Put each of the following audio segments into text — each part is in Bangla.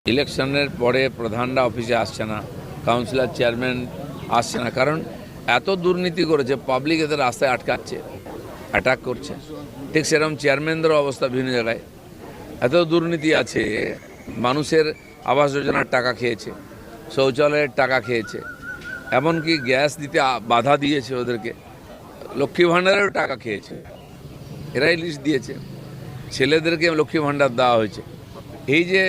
ইলেকশনের পরে প্রধানরা অফিসে আসছে না, কাউন্সিলর চেয়ারম্যান আসছে না, কারণ এত দুর্নীতি করেছে, পাবলিক এদের রাস্তায় আটকাচ্ছে, অ্যাটাক করছে। ঠিক সেরকম চেয়ারম্যানদেরও অবস্থা বিভিন্ন জায়গায়, এত দুর্নীতি আছে। মানুষের আবাস যোজনার টাকা খেয়েছে, শৌচালয়ের টাকা খেয়েছে, এমনকি গ্যাস দিতে বাধা দিয়েছে ওদেরকে, লক্ষ্মী ভাণ্ডারেরও টাকা খেয়েছে, এরাই লিস্ট দিয়েছে। ছেলেদেরকে লক্ষ্মী ভাণ্ডার দেওয়া হয়েছে। এই যে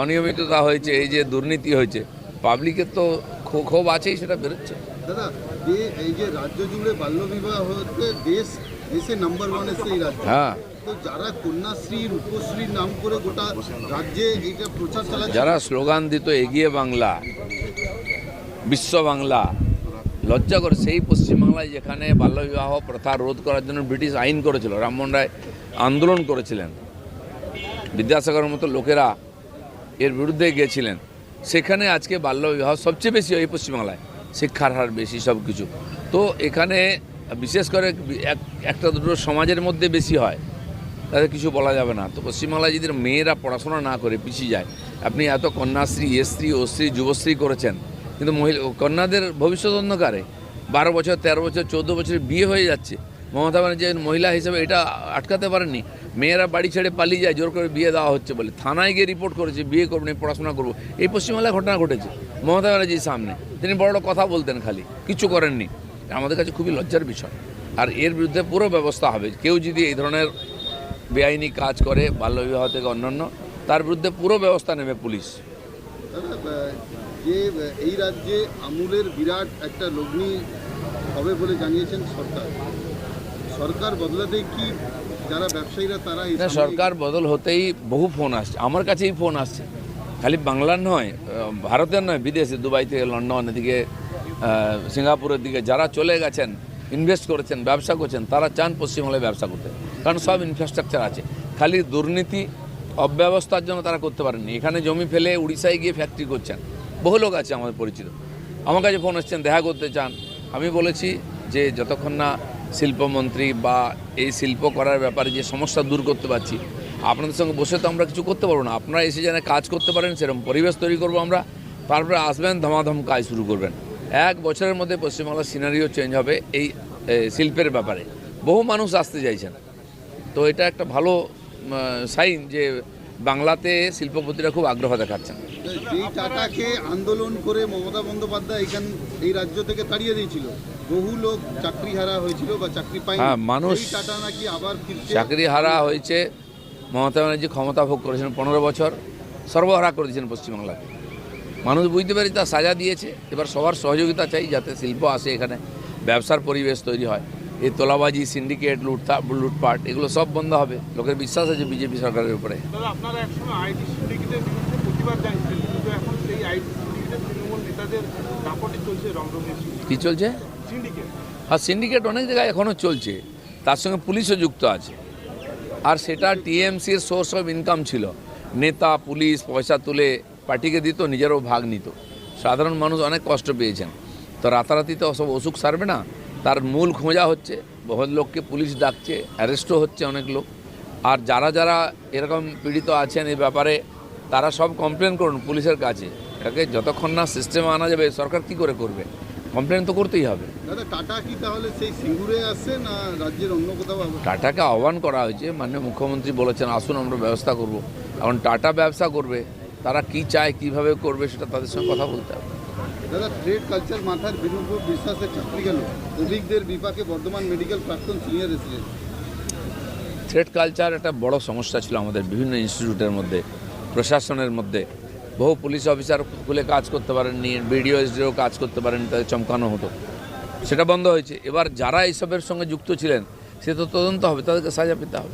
অনিয়মিততা হয়েছে, এই যে দুর্নীতি হয়েছে, পাবলিকের তো ক্ষোভ আছেই, সেটা বেরোচ্ছে। দাদা, এই যে রাজ্য জুড়ে বাল্যবিবাহ হতে দেশে নাম্বার ওয়ান এসে এই রাজ্য। হ্যাঁ, তো যারা কন্যাশ্রী রূপশ্রীর নাম করে গোটা রাজ্যে এইটা প্রচার চালাচ্ছে, যারা স্লোগান দিত এগিয়ে বাংলা, বিশ্ব বাংলা, লজ্জা করে। সেই পশ্চিমবাংলায় যেখানে বাল্যবিবাহ প্রথা রোধ করার জন্য ব্রিটিশ আইন করেছিল, রামমোহন রায় আন্দোলন করেছিলেন, বিদ্যাসাগরের মতো লোকেরা এর বিরুদ্ধে গিয়েছিলেন, সেখানে আজকে বাল্যবিবাহ সবচেয়ে বেশি হয় পশ্চিমবাংলায়, শিক্ষার হার বেশি, সব কিছু। তো এখানে বিশেষ করে একটা দুটো সমাজের মধ্যে বেশি হয়, তাদের কিছু বলা যাবে না। তো পশ্চিমবাংলায় যদি মেয়েরা পড়াশোনা না করে পিছিয়ে যায়, আপনি এত কন্যাশ্রী, স্ত্রী, ওশ্রী, যুবশ্রী করেছেন, কিন্তু কন্যাদের ভবিষ্যৎ অন্ধকারে 12 বছর, 13 বছর, 14 বছরে বিয়ে হয়ে যাচ্ছে। মমতা ব্যানার্জি মহিলা হিসেবে এটা আটকাতে পারেননি। মেয়েরা বাড়ি ছেড়ে পালিয়ে যায়, জোর করে বিয়ে দেওয়া হচ্ছে বলে, থানায় গিয়ে রিপোর্ট করেছে, বিয়ে করবো না, পড়াশোনা করবো। এই পশ্চিমবাংলায় ঘটনা ঘটেছে মমতা ব্যানার্জির সামনে। তিনি বড় কথা বলতেন, খালি কিছু করেননি। আমাদের কাছে খুবই লজ্জার বিষয়। আর এর বিরুদ্ধে পুরো ব্যবস্থা হবে। কেউ যদি এই ধরনের বেআইনি কাজ করে, বাল্যবিবাহ থেকে অন্যান্য, তার বিরুদ্ধে পুরো ব্যবস্থা নেবে পুলিশ। যে এই রাজ্যে আমূলের বিরাট একটা লগ্নি হবে বলে জানিয়েছেন সরকার। সরকার বদলাতে কি যারা ব্যবসায়ীরা তারা সরকার বদল হতেই বহু ফোন আসছে, আমার কাছেই ফোন আসছে, খালি বাংলার নয়, ভারতের নয়, বিদেশে, দুবাই থেকে লন্ডন, এদিকে সিঙ্গাপুরের দিকে যারা চলে গেছেন, ইনভেস্ট করেছেন, ব্যবসা করছেন, তারা চান পশ্চিমবাংলায় ব্যবসা করতে, কারণ সব ইনফ্রাস্ট্রাকচার আছে। খালি দুর্নীতি, অব্যবস্থার জন্য তারা করতে পারেননি। এখানে জমি ফেলে উড়িষ্যায় গিয়ে ফ্যাক্টরি করছেন, বহু লোক আছে আমাদের পরিচিত, আমার কাছে ফোন আসছেন, দেখা করতে চান। আমি বলেছি যে যতক্ষণ না শিল্পমন্ত্রী বা এই শিল্প করার ব্যাপারে যে সমস্যা দূর করতে পারছি, আপনাদের সঙ্গে বসে তো আমরা কিছু করতে পারবো না। আপনারা এসে যেন কাজ করতে পারেন, সেরকম পরিবেশ তৈরি করবো আমরা, তারপরে আসবেন, ধমাধম কাজ শুরু করবেন। 1 বছরের মধ্যে পশ্চিমবাংলার সিনারিও চেঞ্জ হবে এই শিল্পের ব্যাপারে। বহু মানুষ আসতে চাইছেন, তো এটা একটা ভালো সাইন যে বাংলাতে শিল্পপতিরা খুব আগ্রহ দেখাচ্ছেন। যেই টাটাকে আন্দোলন করে মমতা বন্দ্যোপাধ্যায় এই রাজ্য থেকে তাড়িয়ে দিয়েছিল, বহু লোক চাকরি হারা হয়েছিল বা চাকরি পায়নি। হ্যাঁ, মানুষ টাটা নাকি আবার চাকরি হারা হয়েছে। মমতা ব্যানার্জি ক্ষমতা ভোগ করেছেন 15 বছর, সর্বহারা করে দিয়েছেন পশ্চিমবাংলাকে। মানুষ বুঝতে পারি তা সাজা দিয়েছে। এবার সবার সহযোগিতা চাই, যাতে শিল্প আসে, এখানে ব্যবসার পরিবেশ তৈরি হয়। এই তোলাবাজি, সিন্ডিকেট, লুটপাট, এগুলো সব বন্ধ হবে। লোকের বিশ্বাস আছে বিজেপি সরকারের উপরে। আপনারা একসময় আইটি সিন্ডিকেটের বিরুদ্ধে প্রতিবাদ জানিয়েছিলেন, কিন্তু এখন সেই আইটি সিন্ডিকেটের তৃণমূল নেতাদের দাপটে চলছে রংরঙের কী চলছে? সিন্ডিকেট। আর সিন্ডিকেট অনেক জায়গায় এখনও চলছে, তার সঙ্গে পুলিশও যুক্ত আছে। আর সেটা টিএমসির সোর্স অফ ইনকাম ছিল। নেতা, পুলিশ পয়সা তুলে পার্টিকে দিত, নিজেরও ভাগ নিত। সাধারণ মানুষ অনেক কষ্ট পেয়েছেন। তো রাতারাতি তো সব অসুখ সারবে না, তার মূল খোঁজা হচ্ছে। বহুত লোককে পুলিশ ডাকছে, অ্যারেস্টও হচ্ছে অনেক লোক। আর যারা যারা এরকম পীড়িত আছেন এই ব্যাপারে, তারা সব কমপ্লেন করুন পুলিশের কাছে। এটাকে যতক্ষণ না সিস্টেমে আনা যাবে, সরকার কী করে করবে? কমপ্লেন তো করতেই হবে। দাদা, টাটা কি তাহলে সেই সিঙ্গুরে আসছে না রাজ্যের অন্য কোথাও? টাটাকে আহ্বান করা হয়েছে, মাননীয় মুখ্যমন্ত্রী বলেছেন আসুন আমরা ব্যবস্থা করব। এখন টাটা ব্যবসা করবে, তারা কি চায়, কিভাবে করবে, সেটা তাদের সঙ্গে কথা বলতে হবে। দাদা, ট্রেড কালচার মাথার বিনুপুর বিশ্বাসের চাকরি গেল, অভিজ্ঞদের বিপাকে বর্ধমান মেডিকেল প্রাক্তন সিনিয়র রেসিডেন্ট। থ্রেড কালচার একটা বড় সমস্যা ছিল আমাদের বিভিন্ন ইনস্টিটিউটের মধ্যে, প্রশাসনের মধ্যে। বহু পুলিশ অফিসার খুলে কাজ করতে পারেননি, বিডিও এসডিও কাজ করতে পারেননি, তাদের চমকানো হতো, সেটা বন্ধ হয়েছে। এবার যারা এইসবের সঙ্গে যুক্ত ছিলেন, সে তো তদন্ত হবে, তাদেরকে সাজা পেতে হবে।